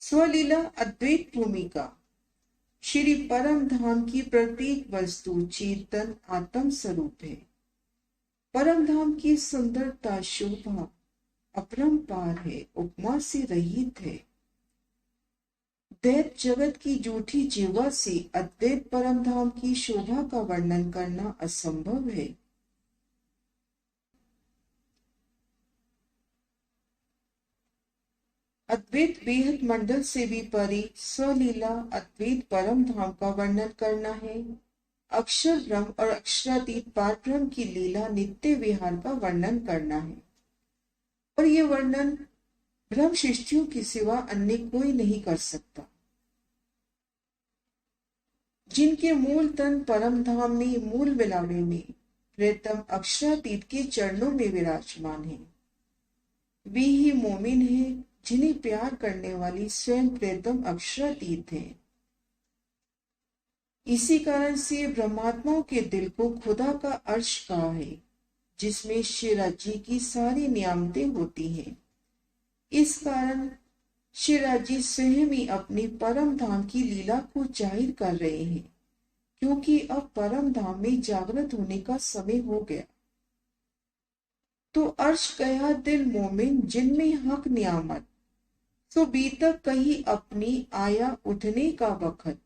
स्वलीला अद्वैत भूमिका। श्री परम धाम की प्रत्येक वस्तु चेतन आत्म स्वरूप है। परम धाम की सुंदरता शोभा अपरंपार है, उपमा से रहित है। दैत जगत की जूठी जीवा से अद्वैत परम धाम की शोभा का वर्णन करना असंभव है। अद्वैत बेहद मंडल से भी परे स्वलीला अद्वैत परम धाम का वर्णन करना है। अक्षर ब्रह्म और अक्षरातीत पार ब्रह्म की लीला नित्य विहार का वर्णन करना है। और ये वर्णन ब्रह्म शिष्टियों के सिवा अन्य कोई नहीं कर सकता। जिनके मूल तन परम धाम में मूल विलावे में प्रेतम अक्षरातीत के चरणों में विराजमान है, वे ही मोमिन है जिन्हें प्यार करने वाली स्वयं प्रेतम अक्षरातीत है। इसी कारण से ब्रह्मात्माओं के दिल को खुदा का अर्श कहा है, जिसमें शिवराजी की सारी नियामतें होती हैं। इस कारण शिवराजी स्वयं ही अपनी परम धाम की लीला को जाहिर कर रहे हैं, क्योंकि अब परम धाम में जागृत होने का समय हो गया। तो अर्श गया दिल मोमिन जिनमें हक नियामत, तो बीतक कहीं अपनी आया उठने का वक्त।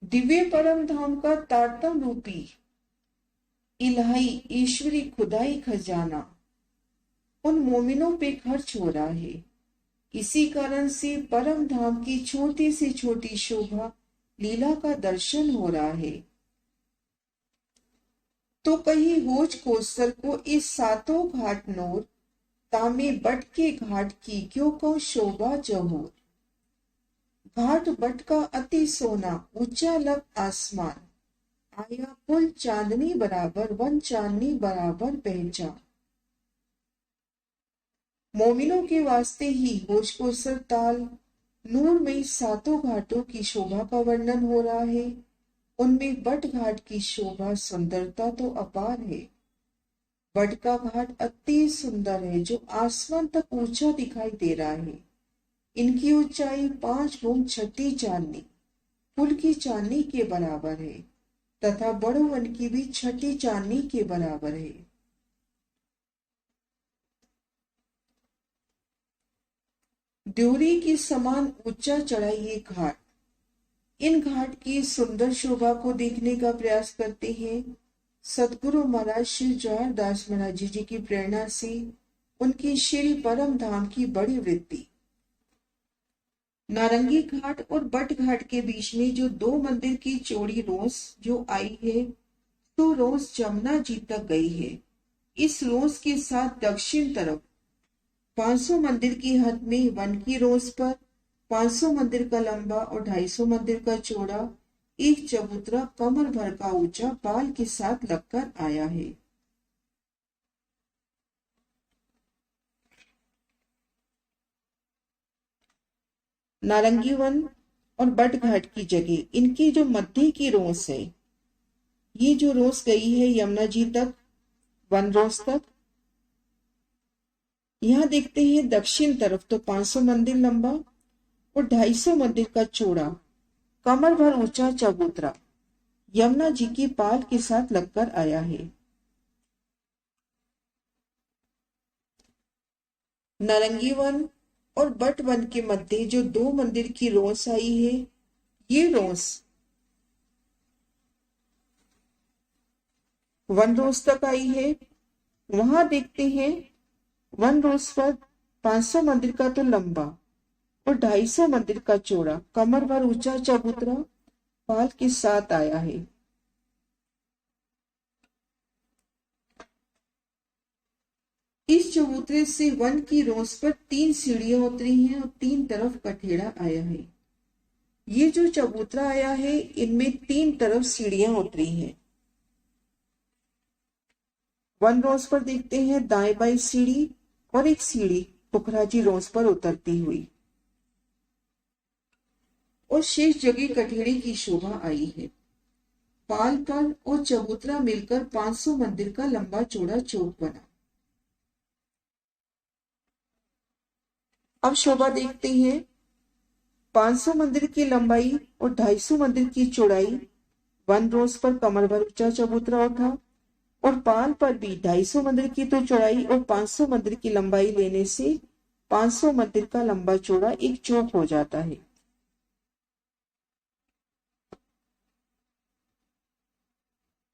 दिव्य परम धाम का तारतम रूपी इलाही ईश्वरी खुदाई खजाना उन मोमिनों पे खर्च हो रहा है। इसी कारण से परम धाम की छोटी से छोटी शोभा लीला का दर्शन हो रहा है। तो कहीं होज कोसर को इस सातों घाट नोर, तामे बट के घाट की क्यों को शोभा जहोर। घाट बट का अति सोना ऊंचा लग आसमान, आया पुल चांदनी बराबर वन चांदनी बराबर पहचान। मोमिनों के वास्ते ही होज कोसर ताल नूर में सातों घाटों की शोभा का वर्णन हो रहा है। उनमें बट घाट की शोभा सुंदरता तो अपार है। बट का घाट अति सुंदर है, जो आसमान तक ऊंचा दिखाई दे रहा है। इनकी ऊंचाई 5 गुण छठी चांदनी पुल की चांदनी के बराबर है, तथा बड़ो वन की भी छठी चांदनी के बराबर है। द्योरी की समान ऊंचा चढ़ाई ये घाट। इन घाट की सुंदर शोभा को देखने का प्रयास करते हैं। सदगुरु महाराज श्री जवाहर दास महाराज जी की प्रेरणा से उनकी श्री परम धाम की बड़ी वृत्ति। नारंगी घाट और बट घाट के बीच में जो 2 मंदिर की चौड़ी रोस जो आई है, तो रोस जमुना जी तक गई है। इस रोस के साथ दक्षिण तरफ 500 मंदिर की हद में वन की रोस पर 500 मंदिर का लंबा और 250 मंदिर का चौड़ा एक चबूतरा कमर भर का ऊंचा पाल के साथ लगकर आया है। नारंगी वन और बट घाट की जगह इनकी जो मध्य की रोस है, ये जो रोस गई है यमुना जी तक, वन रोस तक। यहाँ देखते हैं दक्षिण तरफ तो 500 मंदिर लंबा और 250 मंदिर का चौड़ा कमर भर ऊंचा चबूतरा यमुना जी की पाल के साथ लगकर आया है। नारंगी वन और बट वन के मध्य जो 2 मंदिर की रोस आई है, ये रोस वन रोस तक आई है। वहां देखते हैं वन रोस पर 500 मंदिर का तो लंबा और 250 मंदिर का चौड़ा कमर भर ऊंचा चबूतरा पाल के साथ आया है। इस चबूतरे से वन की रोस पर 3 सीढ़ियां उतरी हैं और 3 तरफ कठेड़ा आया है। ये जो चबूतरा आया है, इनमें 3 तरफ सीढ़ियां उतरी हैं। वन रोस पर देखते हैं दाएं बाएं सीढ़ी और एक सीढ़ी पुखराजी रोस पर उतरती हुई, और शेष जगह कठेड़े की शोभा आई है। पाल पर और चबूतरा मिलकर 500 मंदिर का लंबा चौड़ा चौक बना। अब शोभा देखते हैं। 500 मंदिर की लंबाई और 250 मंदिर की चौड़ाई। 1 रोज पर कमर भर ऊंचा चबूतरा उठा और पाल पर भी 250 मंदिर की तो चौड़ाई और 500 मंदिर की लंबाई लेने से 500 मंदिर का लंबा चौड़ा एक चौक हो जाता है।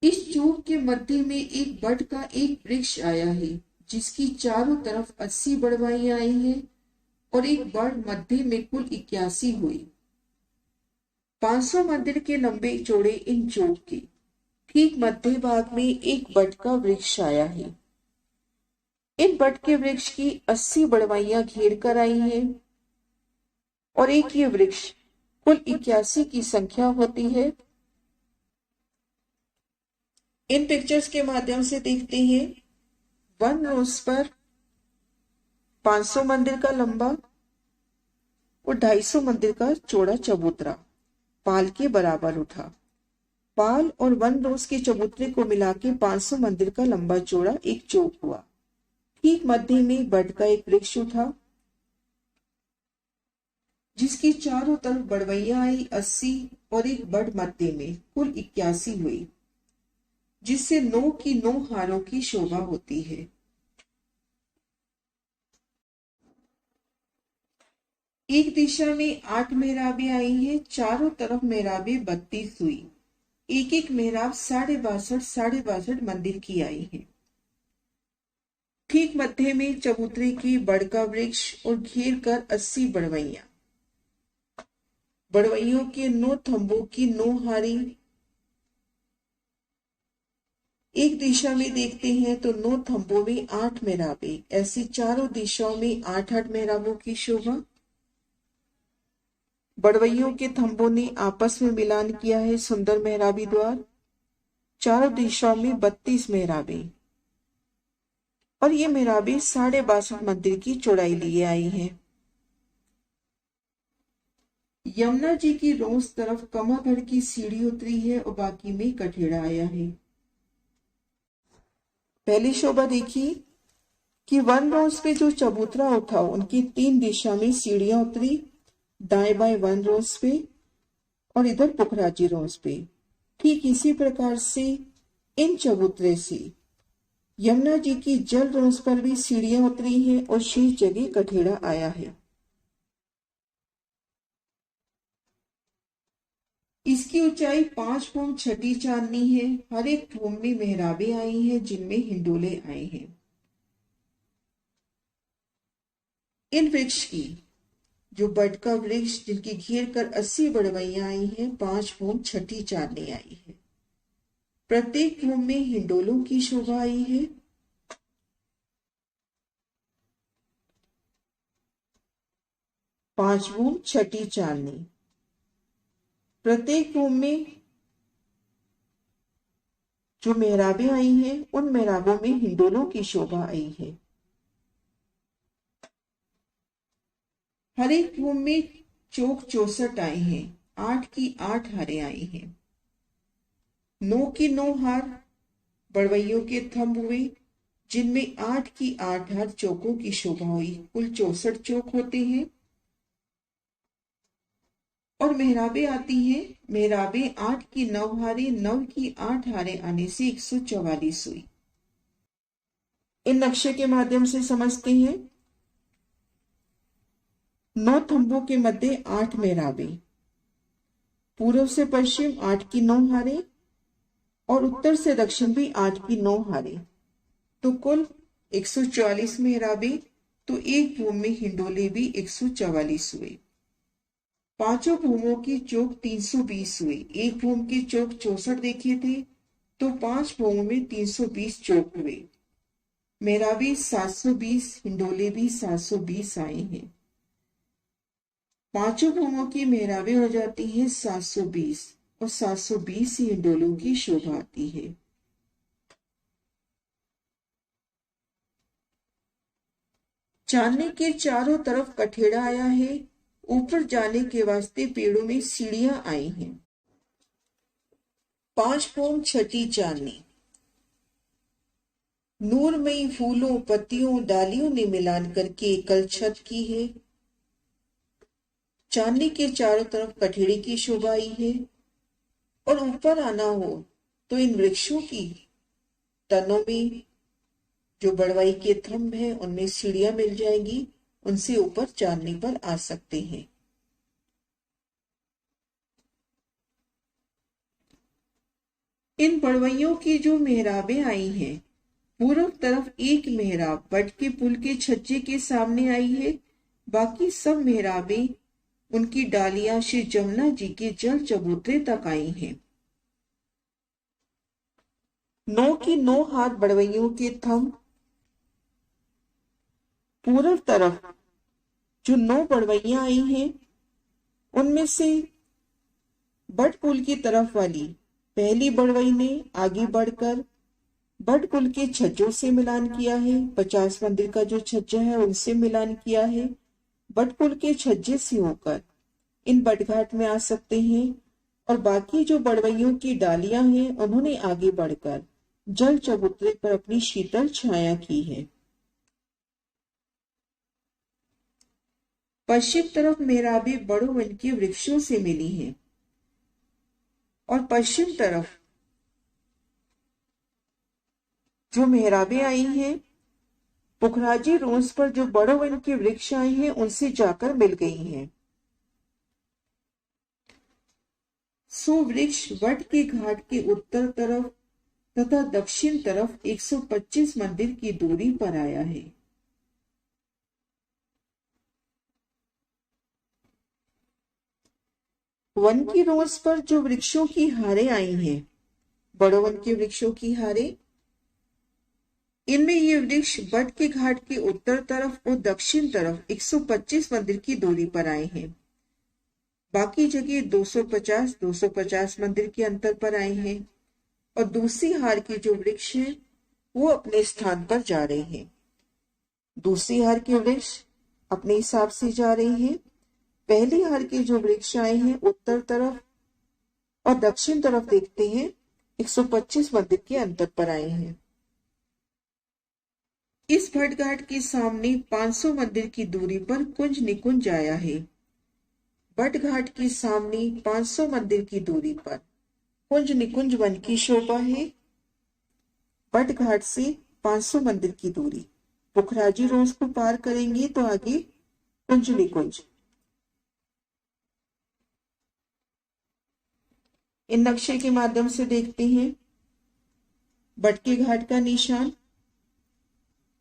इस चौक के मध्य में एक बट का एक वृक्ष आया है, जिसकी चारों तरफ 80 बड़वाइयां आई हैं और एक बड़ मध्य में कुल 81 हुई। 500 मंदिर के लंबे चौड़े इन चौक के ठीक मध्य भाग में एक बट का वृक्ष आया है। इन बट के वृक्ष की 80 बड़वाइयां घेर कर आई हैं और एक ये वृक्ष कुल 81 की संख्या होती है। इन पिक्चर्स के माध्यम से देखते हैं। 1 रोज पर 500 मंदिर का लंबा और 250 मंदिर का चौड़ा चबूतरा पाल के बराबर उठा। पाल और 1 रोज के चबूतरे को मिला के 500 मंदिर का लंबा चौड़ा एक चौक हुआ। ठीक मध्य में बट का एक वृक्ष उठा, जिसकी चारों तरफ बड़वैया आई 80 और एक बड़ मध्य में कुल 81 हुई, जिससे 9 की 9 हारों की शोभा होती है। एक दिशा में 8 मेहराबें आई हैं, चारों तरफ मेहराबें 32 हुई। एक एक मेहराब 62.5 मंदिर की आई है। ठीक मध्य में चबूतरे की बड़ का वृक्ष और घेर कर 80 बड़वैया। बड़वैयों के 9 थंबों की 9 हारी। एक दिशा में देखते हैं तो 9 थंबों में 8 मेहराबें, ऐसी चारों दिशाओं में 8-8 मेहराबों की शोभा। बड़वैयों के थंबों ने आपस में मिलान किया है सुंदर मेहराबी द्वार। चारों दिशाओं में 32 मेहराबें और ये मेहराबें 62.5 मंदिर की चौड़ाई लिए आई हैं। यमुना जी की रोज तरफ कमागढ़ की सीढ़ी उतरी है और बाकी में कठेड़ा आया है। पहली शोभा देखिए कि 1 रोज पे जो चबूतरा उठा उनकी 3 दिशा में सीढ़ियां उतरी, दाएं बाएं 1 रोज पे और इधर पुखराजी रोज पे। ठीक इसी प्रकार से इन चबूतरे से यमुना जी की जल रोज पर भी सीढ़ियां उतरी हैं और शेष जगह कठेड़ा आया है। इसकी ऊंचाई 5 फुट 6 चांदनी है। हर एक फूम में मेहराबें आई हैं, जिनमें हिंडोले आए हैं। इन वृक्ष की जो बट का वृक्ष जिनकी घेर कर 80 बड़वैयां आई हैं, 5 फूम 6 चांदनी आई है। प्रत्येक फूम में हिंडोलों की शोभा आई है। पांच फूम 6 चांदनी। प्रत्येक फूम में जो मेहराबें आई हैं उन मेहराबों में हिंडोलों की शोभा आई है। हर एक फूम में चौक 64 आए हैं। 8 की 8 हारें आई हैं। 9 की 9 हार बड़वैयों के थंब हुए, जिनमें 8 की 8 हार चौकों की शोभा हुई। कुल 64 चौक होते हैं और मेहराबें आती हैं। मेहराबें 8 की 9 हारें, 9 की 8 हारें आने से 144 हुई। इन नक्शे के माध्यम से समझते हैं। 9 थंबों के मध्य 8 मेहराबें, पूर्व से पश्चिम 8 की 9 हारें और उत्तर से दक्षिण भी 8 की 9 हारें, तो कुल 144 मेहराबें। तो एक भूम में हिंडोले भी 144 हुए। पांचों भूमों की चौक 320 हुई। एक भूम के चौक 64 देखे थे, तो 5 भूमों में 320 चौक हुए। मेहराबें 720, हिंडोले भी 720 आए हैं। पांचों भूमों की मेहराबें हो जाती हैं 720 और 720 ही हिंडोलों की शोभा आती है। चांदनी के चारों तरफ कठेड़ा आया है। ऊपर जाने के वास्ते पेड़ों में सीढ़ियां आई हैं। 5 फूम 6 चांदनी। नूरमयी फूलों, पत्तियों, डालियों ने मिलान करके एकल छत की है। चांदनी के चारों तरफ कठेड़ी की शोभा आई है। और ऊपर आना हो तो इन वृक्षों की तनों में जो बड़वाई के थंभ है उनमें सीढ़ियां मिल जाएंगी, उनसे ऊपर चांदनी पर आ सकते हैं। इन बड़वइयों की जो मेहराबें आई हैं, पूर्व तरफ एक मेहराब बट के पुल के छज्जे के सामने आई है। बाकी सब मेहराबें उनकी डालियां श्री जमुना जी के जल चबूतरे तक आई हैं। 9 की 9 हाथ बड़वइयों के थंब पूर्व तरफ जो 9 बड़वइयां आई हैं, उनमें से बट पुल की तरफ वाली पहली बड़वई ने आगे बढ़कर बट पुल के छज्जों से मिलान किया है। 50 मंदिर का जो छज्जा है उनसे मिलान किया है। बट पुल के छज्जे से होकर इन बटघाट में आ सकते हैं। और बाकी जो बड़वइयों की डालियां हैं उन्होंने आगे बढ़कर जल चबूतरे पर अपनी शीतल छाया की है। पश्चिम तरफ मेहराबें बड़ों वन के वृक्षों से मिली हैं। और पश्चिम तरफ जो मेहराबें आई हैं, पुखराजी रोज पर जो बड़ों वन के वृक्ष आए हैं उनसे जाकर मिल गई हैं। सो वृक्ष वट के घाट के उत्तर तरफ तथा दक्षिण तरफ 125 मंदिर की दूरी पर आया है। वन की रोज पर जो वृक्षों की हारें आई हैं, बड़ों वन के वृक्षों की हारें, इनमें ये वृक्ष बट के घाट के उत्तर तरफ और दक्षिण तरफ 125 मंदिर की दूरी पर आए हैं। बाकी जगह 250 मंदिर के अंतर पर आए हैं। और दूसरी हार के जो वृक्ष हैं वो अपने स्थान पर जा रहे हैं। दूसरी हार के वृक्ष अपने हिसाब से जा रहे हैं। पहली हार के जो वृक्ष आए हैं उत्तर तरफ और दक्षिण तरफ देखते हैं 125 मंदिर के अंतर पर आए हैं। इस भटघाट के सामने 500 मंदिर की दूरी पर कुंज निकुंज आया है। बट घाट के सामने 500 मंदिर की दूरी पर कुंज निकुंज वन की शोभा है। बट घाट से 500 मंदिर की दूरी, पुखराजी रोज को पार करेंगे तो आगे कुंज निकुंज। इन नक्शे के माध्यम से देखते हैं बट के घाट का निशान,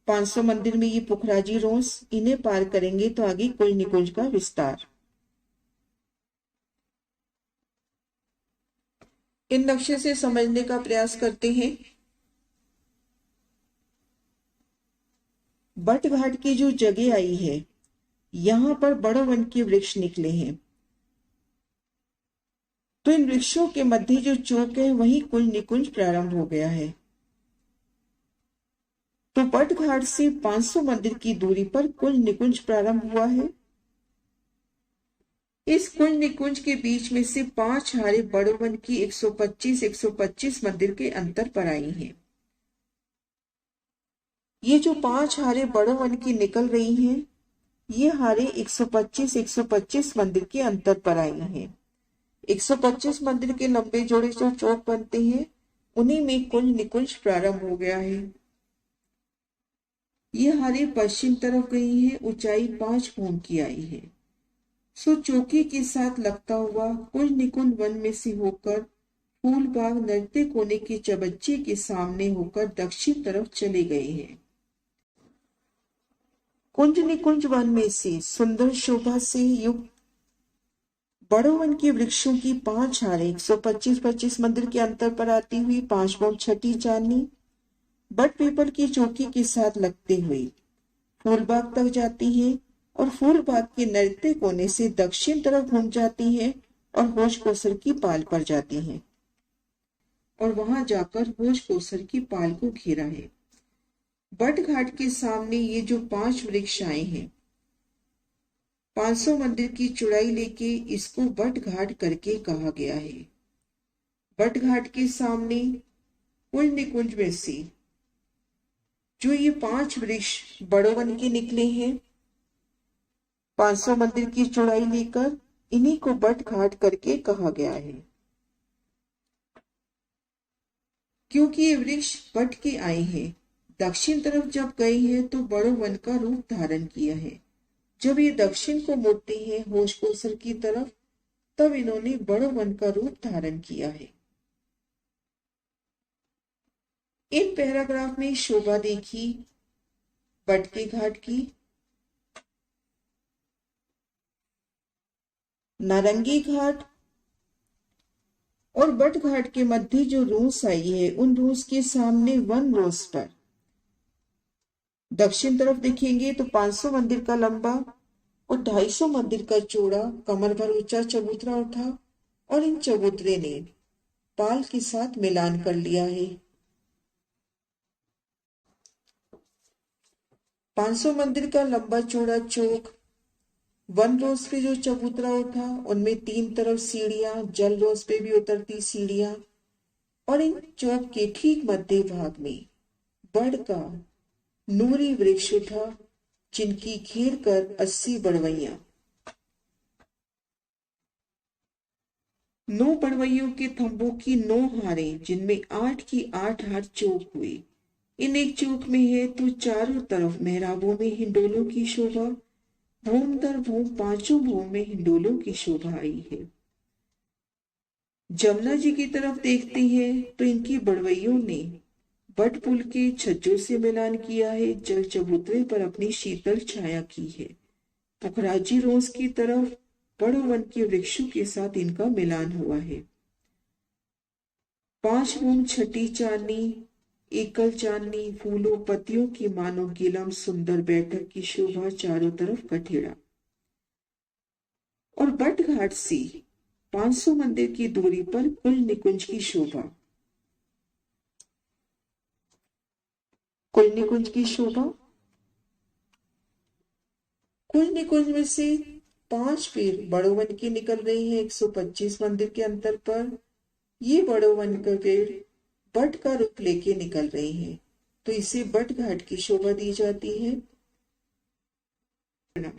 500 मंदिर में ये पुखराजी रोज, इन्हें पार करेंगे तो आगे कुंज निकुंज का विस्तार। इन नक्शे से समझने का प्रयास करते हैं। बट घाट की जो जगह आई है, यहां पर बड़े वन के वृक्ष निकले हैं। तो इन वृक्षों के मध्य जो चौक है वहीं कुंज निकुंज प्रारंभ हो गया है। तो बट घाट से 500 मंदिर की दूरी पर कुंज निकुंज प्रारंभ हुआ है। इस कुंज निकुंज के बीच में से 5 हारें बड़े वन की 125 मंदिर के अंतर पर आई हैं। ये जो 5 हारें बड़े वन की निकल रही हैं, ये हारें 125 मंदिर के अंतर पर आई हैं। 125 मंदिर के लंबे जोड़े जो चौक बनते हैं उन्हीं में कुंज निकुंज प्रारंभ हो गया है। ये हारें पश्चिम तरफ गई हैं, ऊंचाई 5 भूम की आई है। सो चौकी के साथ लगता हुआ कुंज निकुंज वन में से होकर फूल बाग नृत्य कोने के चबच्चे के सामने होकर दक्षिण तरफ चले गए हैं। कुंज निकुंज वन में से सुंदर शोभा से युक्त बड़े वन के वृक्षों की 5 हारें 125 मंदिर के अंतर पर आती हुई 5 भूम छठी चांदनी बट पीपल की चौकी के साथ लगते हुए फूलबाग तक जाती है और फूलबाग के नृत्य कोने से दक्षिण तरफ घूम जाती है और होश कोसर की पाल पर जाती है और वहां जाकर होश कोसर की पाल को घेरा है। बट घाट के सामने ये जो 5 वृक्ष आए हैं, 500 मंदिर की चौड़ाई लेके इसको बट घाट करके कहा गया है। बट घाट के सामने कुंज निकुंज में से जो ये 5 वृक्ष बड़े वन के निकले हैं, 500 मंदिर की चौड़ाई लेकर इन्हीं को बट घाट करके कहा गया है। क्योंकि ये वृक्ष बट के आए हैं, दक्षिण तरफ जब गए हैं तो बड़ो वन का रूप धारण किया है। जब ये दक्षिण को मुड़ते हैं होश कोसर की तरफ, तब इन्होंने बड़ो वन का रूप धारण किया है। इन पैराग्राफ में शोभा देखी बट के घाट की। नारंगी घाट और बट घाट के मध्य जो रूस आई है, उन रूस के सामने 1 रोज पर दक्षिण तरफ देखेंगे तो 500 मंदिर का लंबा और 250 मंदिर का चौड़ा कमर भर ऊंचा चबूतरा उठा और इन चबूतरे ने पाल के साथ मिलान कर लिया है। 500 मंदिर का लंबा चौड़ा चौक, 1 रोज पे जो चबूतरा उठा, उनमें 3 तरफ सीढ़ियां, जल रोज पे भी उतरती सीढ़ियां, और इन चौक के ठीक मध्य भाग में बड़ का नूरी वृक्ष उठा, जिनकी घेर कर 80 बड़वैया, 9 बड़वैयों के थंबों की 9 हारें, जिनमें 8 की 8 हार चौक हुए। इन एक चौक में है तो चारों तरफ मेहराबों में हिंडोलों की शोभा, भूम दर भूम 5 भूम में हिंडोलों की शोभा आई है। जमुना जी की तरफ देखते हैं तो इनकी बड़वैयों ने बट पुल के छज्जों से मिलान किया है, जल चबूतरे पर अपनी शीतल छाया की है। पुखराजी रोज की तरफ बड़ो वन के वृक्षों के साथ इनका मिलान हुआ है। 5 भूम छठी चांदनी, एकल चांदनी, फूलों पत्तियों की मानो गिलम सुंदर बैठक की शोभा, चारों तरफ कठेड़ा। और बट घाट से 500 मंदिर की दूरी पर कुल निकुंज की शोभा, कुल निकुंज की शोभा। कुल निकुंज में से 5 पेड़ बड़ो वन के निकल रहे हैं 125 मंदिर के अंतर पर। ये बड़ो वन का पेड़ बट का रूप लेके निकल रहे हैं, तो इसे बट घाट की शोभा दी जाती है। प्रणाम।